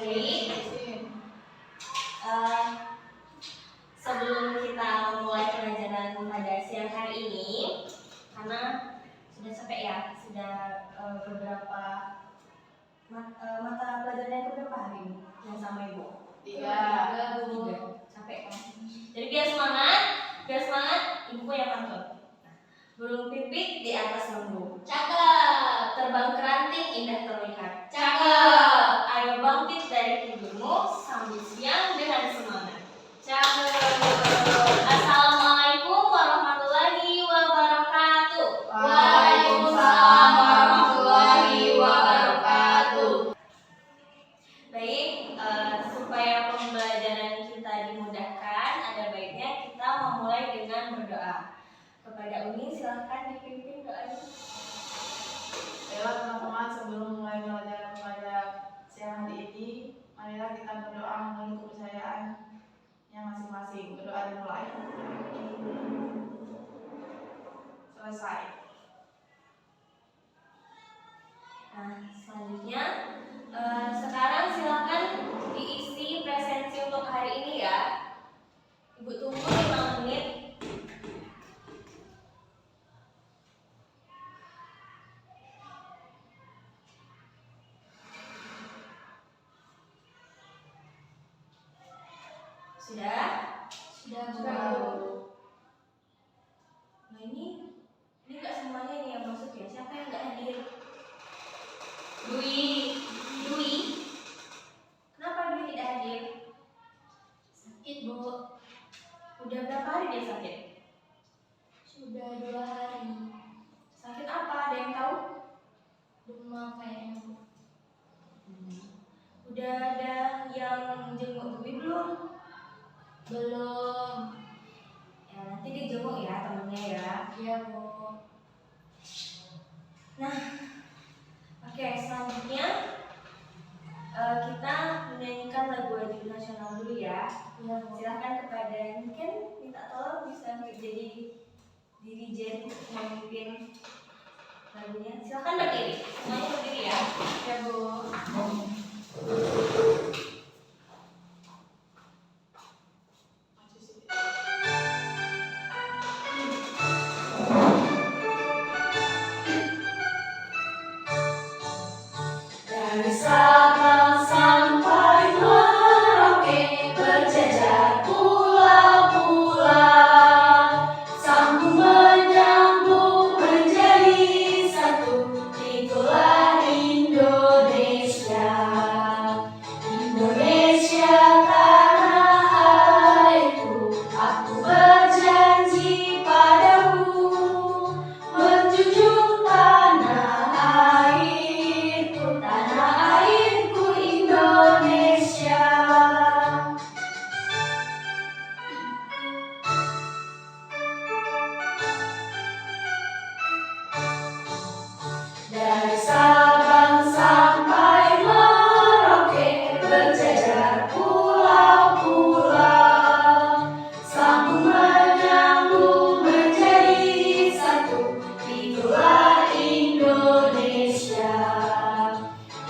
Baik. Sebelum kita memulai pelajaran pada siang hari ini, karena sudah capek ya, sudah beberapa mata pelajaran yang berapa hari ini yang sama Ibu? 3. Capek kan? Jadi biar semangat, Ibu punya pantun. Burung pipit di atas lembu. Cakep. Terbang keranting indah terlihat. Cakep. Ayo bangkit dari tidurmu, sambut siang dengan semangat. Cakep. Assalamualaikum warahmatullahi wabarakatuh. Waalaikumsalam warahmatullahi wabarakatuh. Baik, supaya pembelajaran kita dimudahkan, ada baiknya kita memulai dengan berdoa. Kepada Uni, silahkan dipimpin doanya. Baiklah teman-teman, sebelum mulai pelajaran pada siang hari ini, marilah kita berdoa menurut kepercayaan yang masing-masing. Berdoa dimulai. Selesai. Nah, selanjutnya sekarang silakan diisi presensi untuk hari ini ya. Ibu tunggu 5 menit. Sudah? Sudah. Nah ini nggak semuanya nih yang masuk ya. Siapa yang nggak hadir? Dwi. Kenapa Dwi tidak hadir? Sakit, Bu. Udah berapa hari dia sakit? Sudah 2 hari. Sakit apa? Ada yang tahu? Demam kayaknya, Bu. Udah ada yang jenguk Dwi belum? Belum. Ya nanti dijenguk ya temennya ya. Iya, Bu. Nah, oke, selanjutnya kita menyanyikan lagu wajib nasional dulu ya. Iya, Bu. Silahkan kepada Niken, minta tolong bisa jadi dirijen memimpin lagunya. Silahkan berdiri, semuanya berdiri ya. Iya, Bu. Dari Sabang sampai Merauke berjejer pulau-pulau, sambung menyambung menjadi satu, itulah Indonesia. Indonesia tanah airku, aku berjanji padamu, menjunjung tanah airku Indonesia. Dari Sabang sampai Merauke berjejer pulau-pulau, sambung menyambung menjadi satu, itulah Indonesia.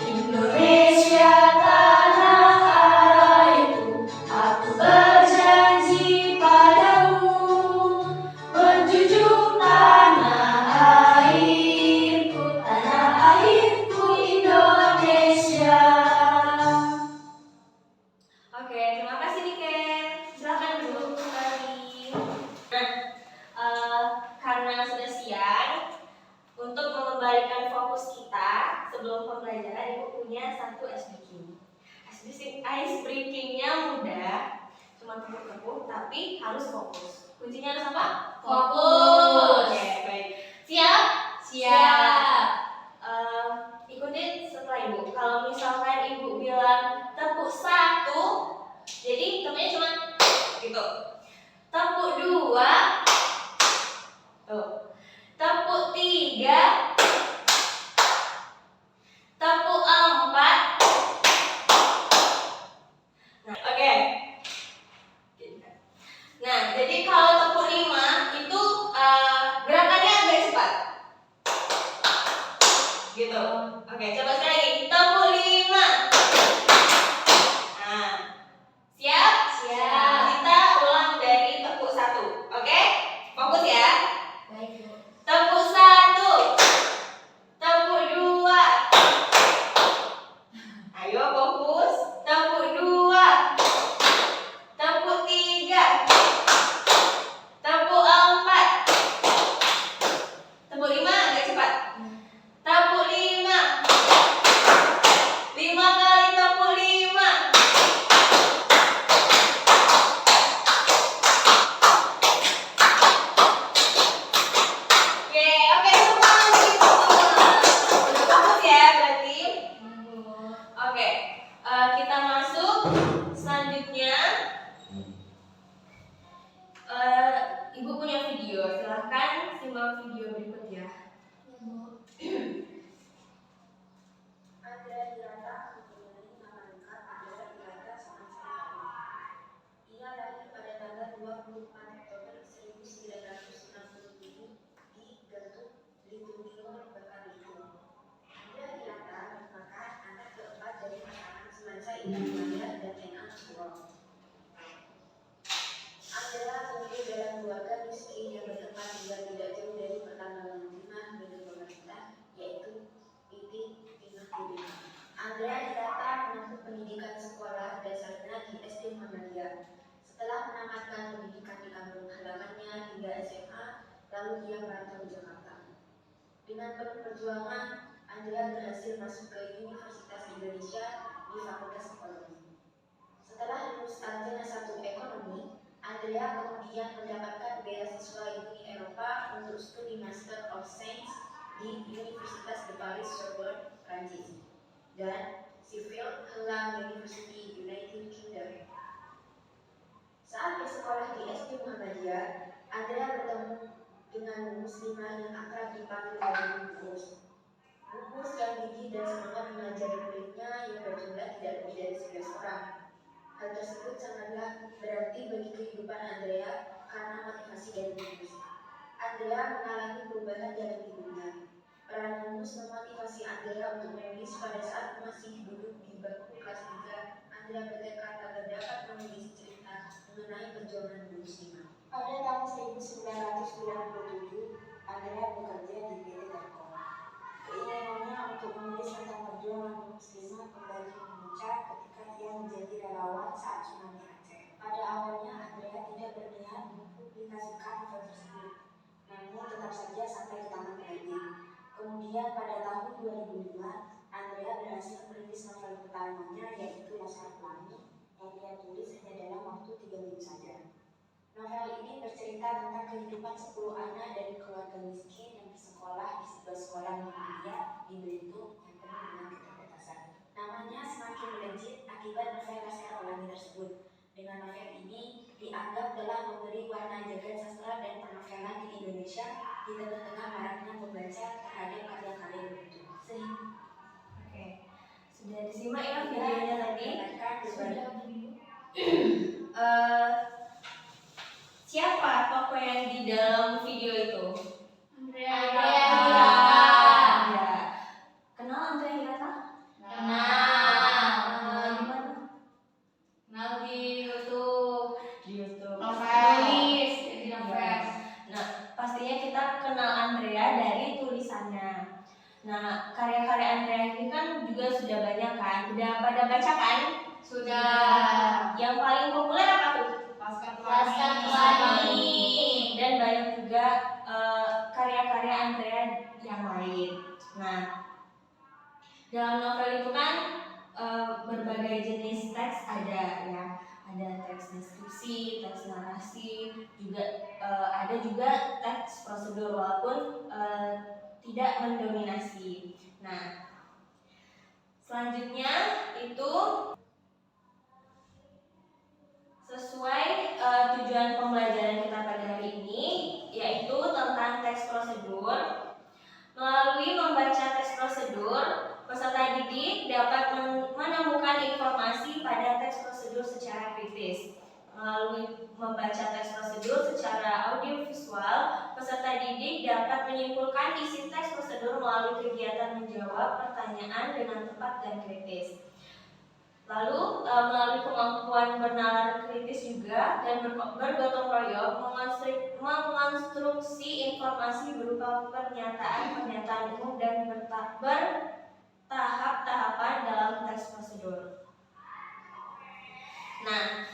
Indonesia tanah airku, aku berjanji padamu, menjunjung tanah airku Indonesia. Oke, terima kasih Niken. Silakan duduk kembali. Karena sudah siang, untuk mengembalikan fokus kita sebelum pembelajaran, Ibu punya satu ice breaking. Ice breakingnya mudah, cuma tepuk-tepuk, tapi harus fokus. Kuncinya harus apa? Fokus. Oke, baik. Siap? Siap. Ikutin setelah Ibu. Kalau misalkan Ibu bilang tepuk 1, jadi tepuknya cuma gitu. Tepuk 2, tuh. Tepuk 3, tepuk 4. Nah, oke. Nah, jadi kalau tepuk 5 itu gerakannya agak cepat. Kita masuk selanjutnya. Ibu punya video, silahkan simak video berikut ya. Andrea Hirata mempunyai nama lengkap Andrea Hirata Samansari. Ia lahir pada tanggal 24 Oktober 1967 di Gatuk, Belitung Timur, Bengkulu. Andrea Hirata merupakan anak keempat dari pasangan Semansa Indah Maya dan Enang Suwong. Andrea tumbuh dalam keluarga miskin yang bertempat tinggal tidak jauh dari pertambangan timah milik pemerintah, yaitu Piti Timah Timah. Andrea Hirata menempuh pendidikan sekolah dasarnya di SD Muhammadiyah. Setelah menamatkan pendidikan di kampung halamannya hingga SMA, lalu dia merantau ke Jakarta. Dengan penuh perjuangan, Andrea berhasil masuk ke Universitas Indonesia di Fakultas Ekonomi. Setelah lulus sarjana 1 Ekonomi, Andrea kemudian mendapatkan beasiswa Uni Eropa untuk studi Master of Science di Universitas de Paris Sorbonne, Prancis, dan Sheffield Hallam University, United Kingdom. Saat bersekolah di SD Muhammadiyah, Andrea bertemu dengan muslimah yang akrab dipanggil Bung Mus. Bung Mus yang gigih dan semangat mengajari muridnya yang berjumlah tidak lebih dari 11 orang. Hal tersebut sangatlah berarti bagi kehidupan Andrea karena motivasi dari Bung Mus. Andrea mengalami perubahan dalam hidupnya. Peran Bung Mus memotivasi Andrea untuk menulis pada saat masih duduk di bangku kelas 3. Andrea bertekad agar dapat menulis cerita mengenai perjuangan muslimah. Pada tahun 1997, Andrea bekerja di PT Telkom. Keinginannya untuk menulis tentang perjuangan muslimah kembali memuncak ketika ia menjadi relawan saat tsunami Aceh. Pada awalnya, Andrea tidak berniat mempublikasikan novel tersebut, namun tetap saja sampai ke tangan penerbit. Kemudian pada tahun 2005, Andrea berhasil merilis novel pertamanya, yaitu Laskar Pelangi, yang dia tulis hanya dalam waktu 3 minggu saja. Novel ini bercerita tentang kehidupan 10 anak dari keluarga miskin yang bersekolah di sebuah sekolah Muhammadiyah di Belitung yang penuh dengan keterbatasan. Namanya semakin melejit akibat novel Laskar Pelangi tersebut. Dengan novel ini dianggap telah memberi warna jagat sastra dan pernovelan di Indonesia di tengah-tengah maraknya pembaca terhadap karya-karya begitu. Oke, sudah disimak ya videonya tadi? Sudah. Siapa tokoh yang di dalam video itu? Andrea Hirata. Ya. Kenal Andrea Hirata? Kenal. Di mana? Kenal di YouTube. Di YouTube. Nulis di novel. Nah, pastinya kita kenal Andrea dari tulisannya. Nah, karya-karya Andrea ini kan juga sudah banyak kan? Udah pada baca kan? Sudah. Yang paling populer apa tuh? Laskar Pelangi. Dan banyak juga karya-karya Andrea yang lain. Nah, dalam novel itu kan berbagai jenis teks ada ya. Ada teks deskripsi, teks narasi, juga ada juga teks prosedur walaupun tidak mendominasi. Nah, selanjutnya itu sesuai tujuan pembelajaran kita pada hari ini, yaitu tentang teks prosedur. Melalui membaca teks prosedur, peserta didik dapat menemukan informasi pada teks prosedur secara kritis. Melalui membaca teks prosedur secara audiovisual, peserta didik dapat menyimpulkan isi teks prosedur melalui kegiatan menjawab pertanyaan dengan tepat dan kritis. Lalu melalui kemampuan bernalar kritis juga dan bergotong royong mengonstruksi informasi berupa pernyataan-pernyataan umum dan bertahap-tahapan dalam teks prosedur. Nah,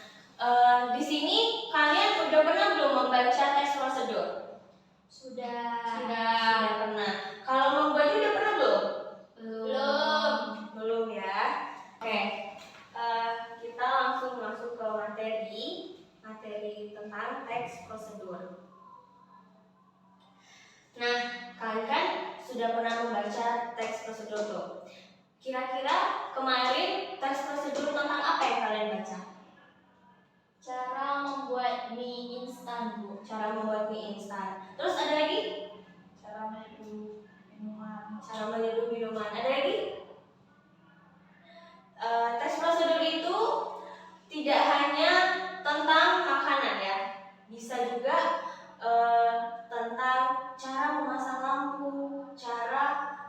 di sini kalian udah pernah belum membaca teks prosedur? Sudah. Sudah pernah. Kalau membuatnya udah pernah belum? Belum ya. Oke. Kita langsung masuk ke materi tentang teks prosedur. Nah, kalian kan sudah pernah membaca teks prosedur tuh. Kira-kira kemarin teks prosedur Cara menyeduh minuman. Ada lagi? Teks prosedur itu tidak hanya tentang makanan ya, bisa juga tentang cara memasang lampu, cara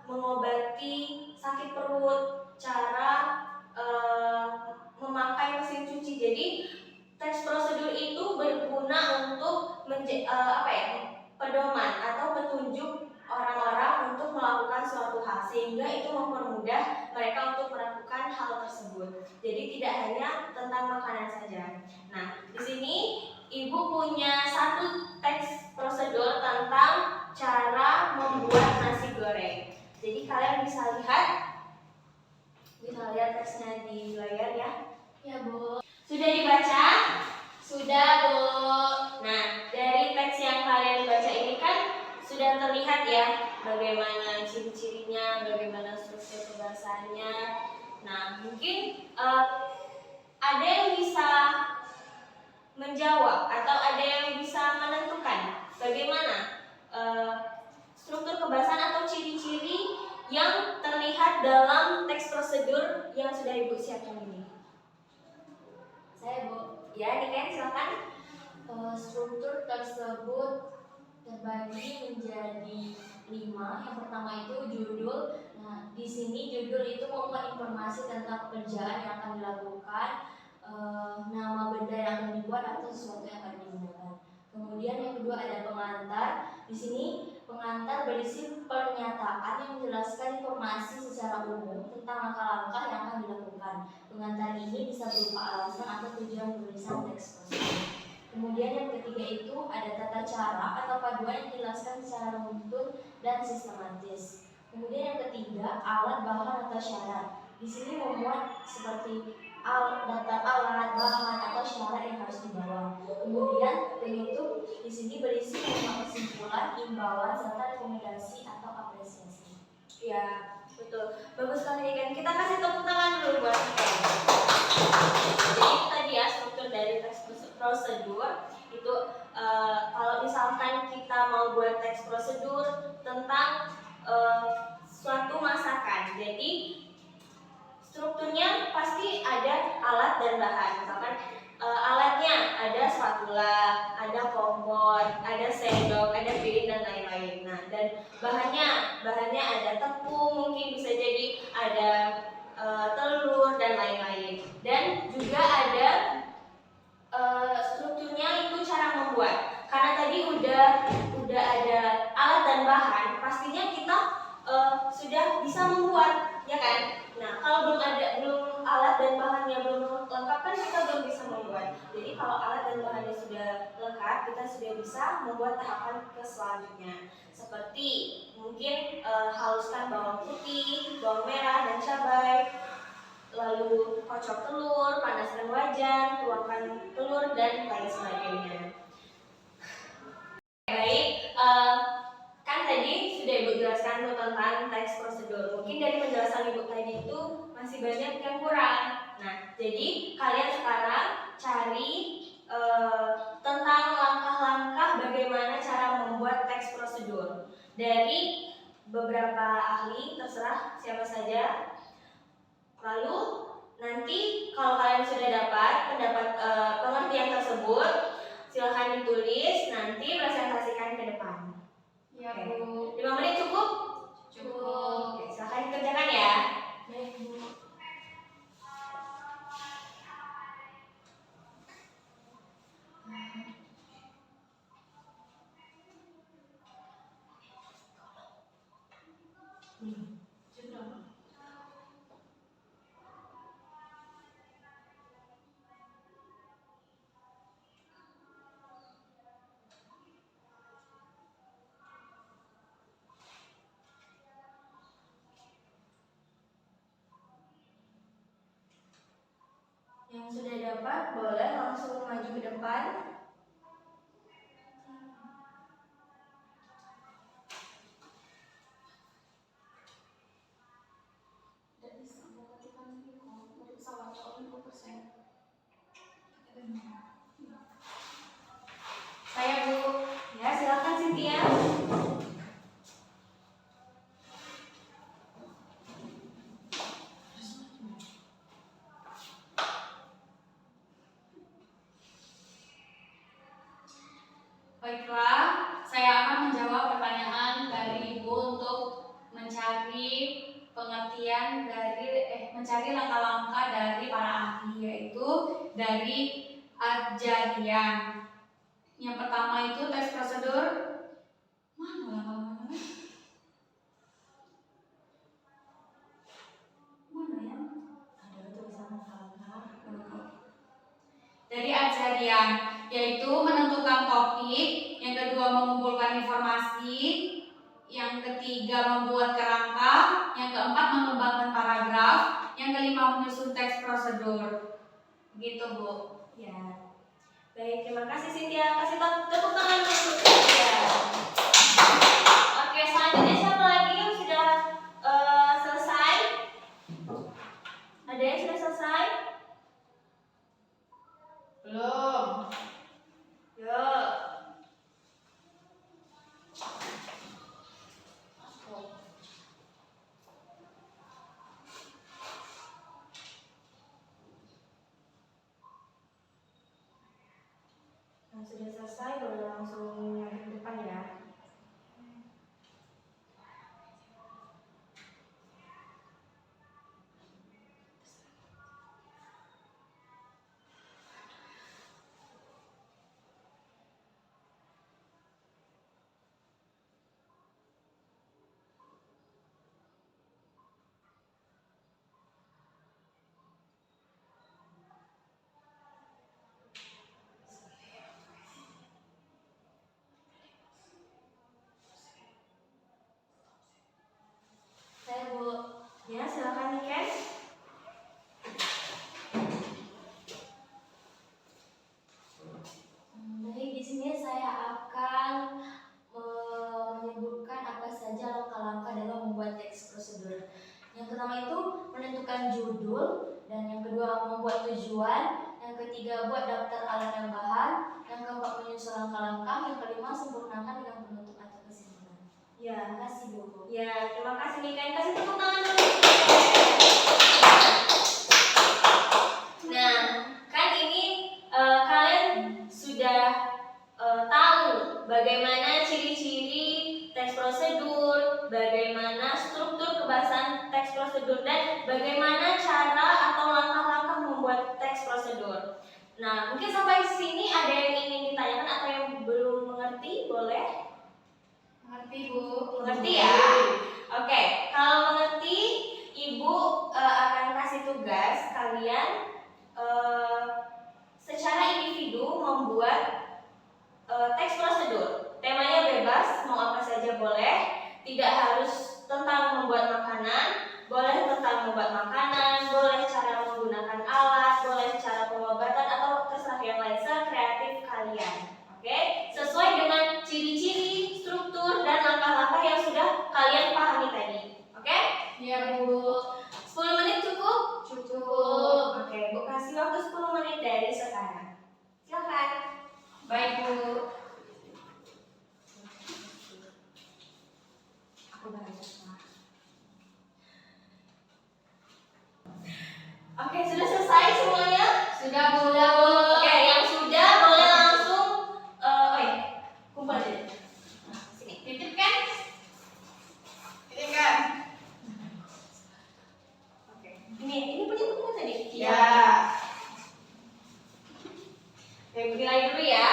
mengobati sakit perut, cara memakai mesin cuci. Jadi teks prosedur itu berguna untuk pedoman atau petunjuk orang-orang untuk melakukan suatu hal, sehingga itu mempermudah mereka untuk melakukan hal tersebut. Jadi tidak hanya tentang makanan saja. Nah, di sini Ibu punya satu teks prosedur tentang cara membuat nasi goreng. Jadi kalian bisa lihat teksnya di layar ya. Ya, Bu. Sudah dibaca? Sudah, Bu. Nah, dari teks yang kalian baca ini kan sudah terlihat ya bagaimana ciri-cirinya, bagaimana struktur kebahasannya. Nah, mungkin ada yang bisa menjawab atau ada yang bisa menentukan bagaimana struktur kebahasan atau ciri-ciri yang terlihat dalam teks prosedur yang sudah Ibu siapkan ini. Saya, Bu. Ya, Niken silakan. Struktur tersebut terbagi menjadi 5. Yang pertama itu judul. Nah, di sini judul itu memuat informasi tentang pekerjaan yang akan dilakukan, nama benda yang akan dibuat atau sesuatu yang akan digunakan. Kemudian yang kedua ada pengantar. Di sini pengantar berisi pernyataan yang menjelaskan informasi secara umum tentang langkah-langkah yang akan dilakukan. Pengantar ini bisa berupa alasan atau tujuan tulisan teks prosedur. Kemudian yang ketiga itu ada tata cara atau paduan yang dijelaskan secara runtun dan sistematis. Kemudian yang ketiga alat, bahan atau syarat. Di sini memuat seperti daftar alat, bahan atau syarat yang harus dibawa. Kemudian penutup di sini berisi kesimpulan, imbauan serta rekomendasi atau apresiasi. Ya, betul. Bagus sekali kan. Kita kasih tepuk tangan dulu buat Niken. Jadi itu tadi ya struktur dari teks prosedur itu kalau misalkan kita mau buat teks prosedur tentang suatu masakan. Jadi strukturnya pasti ada alat dan bahan. Misalkan alatnya ada spatula, ada kompor, ada sendok, ada piring dan lain-lain. Nah, dan bahannya ada tepung, mungkin bisa jadi ada telur dan lain-lain. Dan juga ada strukturnya itu cara membuat. Karena tadi udah ada alat dan bahan, pastinya kita sudah bisa membuat, ya kan? Nah, kalau belum alat dan bahannya belum lengkap kan kita belum bisa membuat. Jadi kalau alat dan bahannya sudah lengkap, kita sudah bisa membuat tahapan ke selanjutnya. Seperti mungkin haluskan bawang putih, bawang merah dan cabai, lalu kocok telur, panaskan wajan, tuangkan telur dan lain sebagainya. Baik, kan tadi sudah Ibu jelaskan tuh tentang teks prosedur. Mungkin dari penjelasan Ibu tadi itu masih banyak yang kurang. Nah, jadi kalian sekarang cari tentang langkah-langkah bagaimana cara membuat teks prosedur dari beberapa ahli, terserah siapa saja. Lalu nanti kalau kalian sudah dapat pengertian tersebut, silahkan ditulis, nanti presentasikan ke depan. Ya, Oke. Bu. 5 menit cukup? Cukup. Oke, silahkan dikerjakan ya. Baik, Bu. Sudah. Yang sudah dapat boleh langsung maju ke depan. Tidak bisa memperhatikan ini kok. Untuk pesawat 50%. Saya Bu. Ya, silakan Cynthia. langkah dari para ahli, yaitu dari Adjarian. Yang pertama itu tes prosedur. Mana langkah-langkahnya? Mana ya? Ada tulisan langkah. Dari Adjarian, yaitu menentukan topik, yang kedua mengumpulkan informasi, yang ketiga membuat kerangka, yang keempat mengembangkan paragraf, yang kelima menyusun teks prosedur. Begitu, Bu. Ya. Baik, terima kasih Cynthia. Kasih tepuk tangan untuk Cynthia. Oke, selanjutnya siapa lagi yang sudah selesai? Ada yang sudah selesai? Belum. Yuk. Yang sudah selesai boleh langsung nyari ke depan ya. Saya Bu. Ya, silakan Niken. Baik, di sini saya akan menyebutkan apa saja langkah-langkah dalam membuat teks prosedur. Yang pertama itu menentukan judul, dan yang kedua membuat tujuan, yang ketiga buat daftar alat dan bahan, yang keempat menyusun langkah-langkah, yang kelima sempurnakan dengan penutup atau kesimpulan. Ya. Terima kasih Bu. Ya, terima kasih Niken. Kasih tepuk tangan dulu. Nah, kan ini kalian sudah tahu bagaimana ciri-ciri teks prosedur, bagaimana struktur kebahasan teks prosedur, dan bagaimana cara atau langkah-langkah membuat teks prosedur. Nah, mungkin sampai sini ada yang ingin ditanyakan atau yang belum mengerti, boleh? Mengerti, Bu? Mengerti ya? Oke, kalau mengerti, Ibu akan kasih tugas kalian secara individu membuat teks prosedur. Temanya bebas, mau apa saja boleh. Tidak harus tentang membuat makanan, boleh tentang membuat makanan, boleh cara menggunakan alat, boleh cara pengobatan, atau terserah yang lain, sekreatif kalian. Oke, sesuai dengan ciri-ciri, struktur, dan langkah-langkah yang sudah kalian pahami tadi. Oke? Iya, Bu. 10 menit cukup? Cukup. Oke, Bu kasih waktu 10 menit dari sekarang. Silakan. Baik, Bu. Aku bahas. Oke, sudah selesai semuanya? Sudah, Bu. Oke, yang sudah boleh langsung kumpul aja. Nah, sini. Titip kan? Ini kan? Oke. Ini punya buku tadi? Ya. Oke, mulai dulu ya.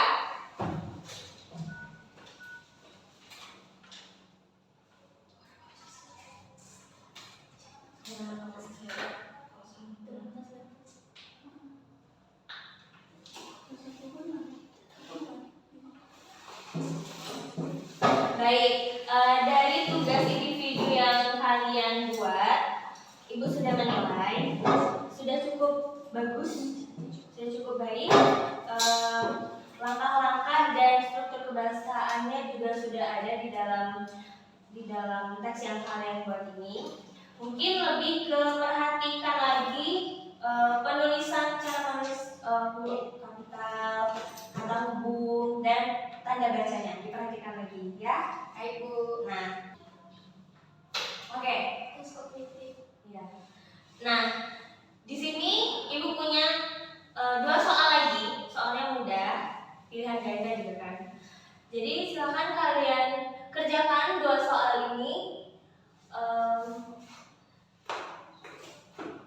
Baik, dari tugas individu yang kalian buat, Ibu sudah menilai, sudah cukup bagus, sudah cukup baik. Langkah-langkah dan struktur kebahasaannya juga sudah ada di dalam teks yang kalian buat ini. Mungkin lebih ke perhatikan lagi penulisan, cara menulis huruf kapital, kata hubung, dan tanda bacanya. Diperhatikan lagi ya. Baik, Bu. Nah, oke. Ya. Nah, di sini Ibu punya 2 soal lagi. Soalnya mudah, pilihan ganda juga kan. Jadi silakan kalian kerjakan 2 soal ini.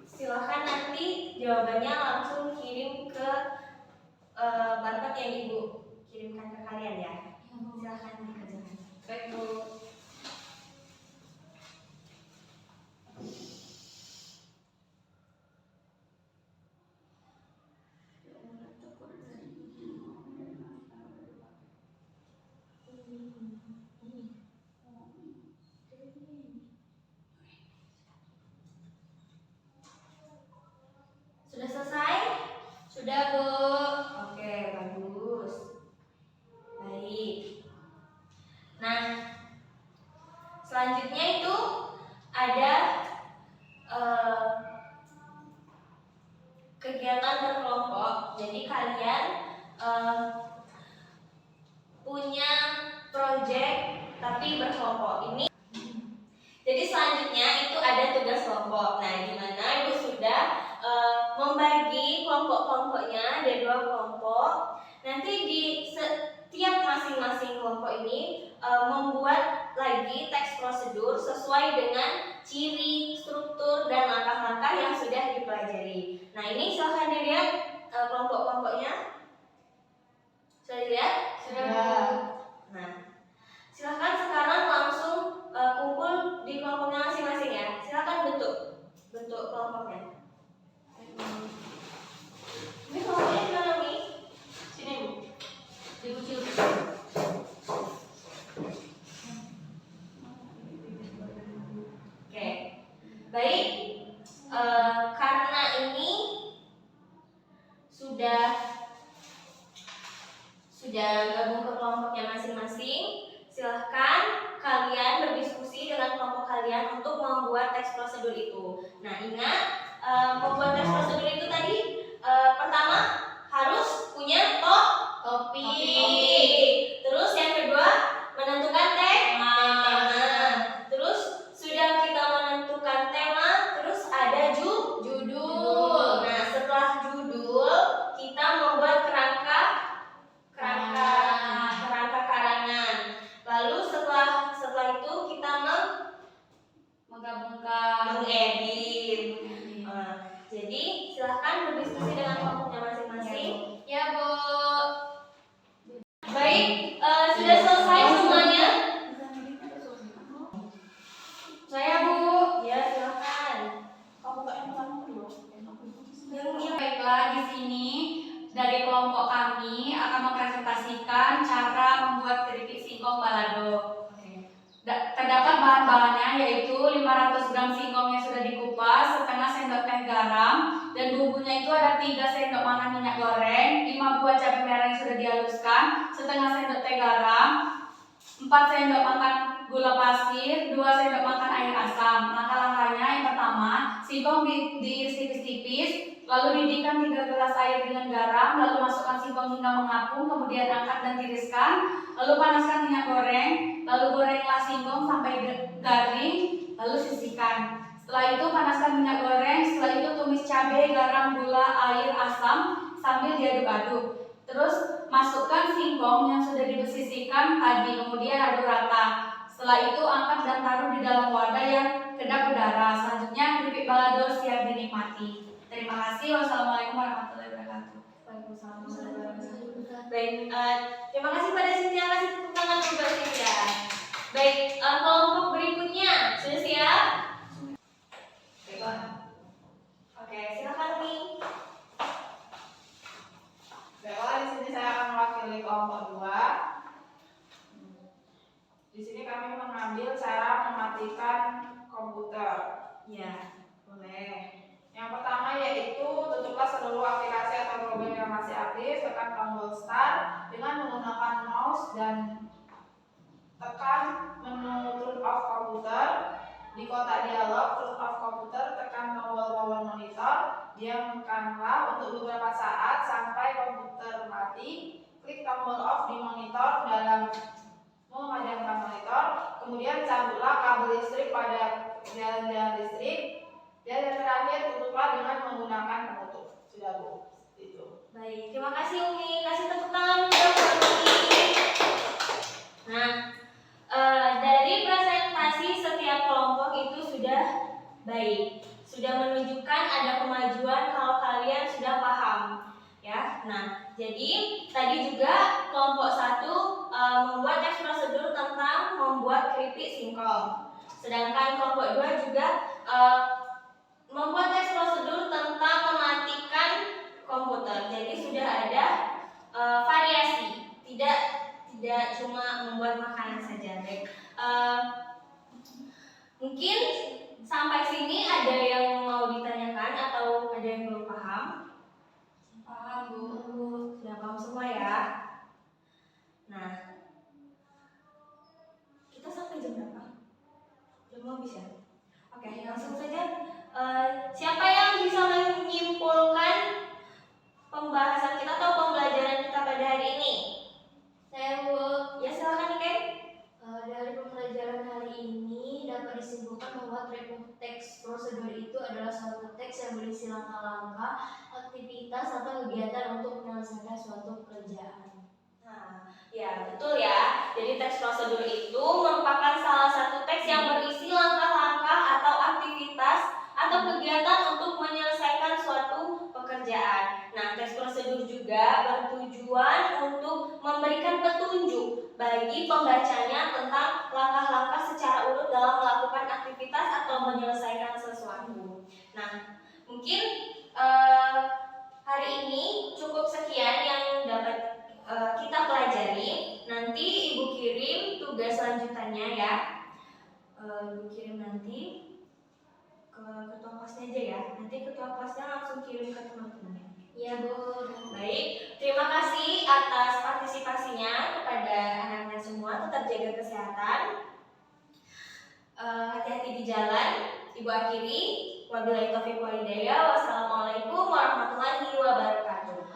Silakan nanti jawabannya langsung kirim ke barcode yang Ibu kirimkan ke kalian ya. Silahkan dikerjakan. Baik, Bu. Sudah selesai? Sudah, Bu. Oke, bagus. Baik. Nah, selanjutnya itu ada kegiatan berkelompok. Jadi kalian punya project tapi berkelompok. Ini jadi selanjutnya itu ada tugas kelompok. Nah, di mana Ibu sudah membagi kelompok-kelompoknya, ada 2 kelompok. Nanti di setiap masing-masing kelompok ini membuat lagi teks prosedur sesuai dengan ciri, struktur, dan langkah-langkah yang sudah dipelajari. Nah, ini silahkan dilihat kelompok-kelompoknya. Sudah dilihat? Sudah, Bu. Nah, silahkan sekarang langsung kumpul di kelompoknya masing-masing ya. Silahkan bentuk kelompoknya. Ini kelompoknya di mana nih? Sini, Bu. Diucil. Oke, baik. Karena ini sudah gabung ke kelompoknya masing-masing, silahkan kalian berdiskusi dengan kelompok kalian untuk membuat teks prosedur itu. Nah, ingat membuat teks prosedur itu tadi pertama harus punya Topi. Terus yang kedua menentukan tema. Terus sudah kita menentukan tema, terus ada Judul. Nah, setelah judul kita membuat kerangka karangan. Lalu setelah itu kita Menggabungkan. mengedit. Jadi silahkan berdiskusi dengan kelompoknya masing-masing. Ya, Bu. Baik, sudah selesai semuanya? Saya, Bu. Ya, silahkan. Kamu tak yang pertama dulu. Baiklah, di sini dari kelompok kami akan mempresentasikan cara membuat keripik singkong balado. Terdapat bahan-bahannya yaitu 500 gram singkong yang sudah dikupas, setengah sendok teh garam, dan bumbunya itu ada 3 sendok makan minyak goreng, 5 buah cabai merah yang sudah dihaluskan, setengah sendok teh garam, 4 sendok makan gula pasir, 2 sendok makan air asam. Langkah-langkahnya yang pertama, singkong diiris tipis-tipis, lalu didihkan 3 gelas air dengan garam, lalu masukkan singkong hingga mengapung, kemudian angkat dan tiriskan, lalu panaskan minyak goreng, lalu gorenglah singkong sampai garing, lalu sisihkan. Setelah itu panaskan minyak goreng, setelah itu tumis cabai, garam, gula, air, asam sambil diaduk-aduk. Terus masukkan singkong yang sudah disisihkan tadi, kemudian aduk rata. Setelah itu angkat dan taruh di dalam wadah yang kedap udara. Selanjutnya keripik balado siap dinikmati. Terima kasih. Wassalamualaikum warahmatullahi wabarakatuh. Waalaikumsalam warahmatullahi wabarakatuh. Baik, terima kasih pada Cynthia, kasih tepuk tangan untuk Cynthia. Baik, kelompok berikutnya sudah siap? Oke, silakan nih. Baiklah, di sini saya akan mewakili kelompok 2. Di sini kami mengambil cara mematikan komputer. Ya, boleh. Yang pertama yaitu tutuplah seluruh aplikasi atau program yang masih aktif, tekan tombol start dengan menggunakan mouse dan tekan menu turn off komputer. Di kotak dialog turn off komputer, tekan tombol power monitor, diamkanlah untuk beberapa saat sampai komputer mati. Klik tombol off di monitor dalam memadamkan monitor, kemudian cabutlah kabel listrik pada jalan-jalan listrik. Dan yang terakhir, tutuplah dengan menggunakan penutup. Sudah, Bu. Itu. Baik, terima kasih Umi. Kasih tepuk tangan juga buat Umi. Nah, dari presentasi setiap kelompok itu sudah baik, sudah menunjukkan ada kemajuan kalau kalian Nah, jadi tadi juga kelompok 1 membuat teks prosedur tentang membuat keripik singkong. Sedangkan kelompok 2 juga membuat teks prosedur tentang mematikan komputer. Jadi sudah ada variasi, tidak cuma membuat makanan saja. Baik, mungkin sampai sini ada yang mau ditanyakan atau ada yang belum paham? Paham, Bu. Sudah paham semua ya? Nah, kita sampai jam berapa? Udah mau habis ya? Oke, langsung saja. Siapa yang bisa menyimpulkan pembahasan kita atau pembelajaran kita pada hari ini? Saya Bu, Ya, silakan Ken. dari pembelajaran hari ini dapat disimpulkan bahwa teks prosedur itu adalah suatu teks yang berisi langkah-langkah, aktivitas atau kegiatan untuk menyelesaikan suatu pekerjaan. Nah, ya betul ya. Jadi teks prosedur itu merupakan salah satu teks yang berisi langkah-langkah atau aktivitas atau kegiatan untuk menyelesaikan suatu pekerjaan. Nah, teks prosedur juga bertujuan untuk memberikan petunjuk bagi pembacanya tentang langkah-langkah secara urut dalam melakukan aktivitas atau menyelesaikan sesuatu. Nah, mungkin hari ini cukup sekian yang dapat kita pelajari. Nanti Ibu kirim tugas lanjutannya ya. Ibu kirim nanti ke ketua kelasnya aja ya. Nanti ketua kelasnya langsung kirim ke teman-temannya. Iya Bu. Baik, terima kasih atas partisipasinya kepada anak-anak semua. Tetap jaga kesehatan. Hati-hati di jalan. Ibu akhiri. Wabillahi taufiq wal hidayah. Wassalamualaikum warahmatullahi wabarakatuh.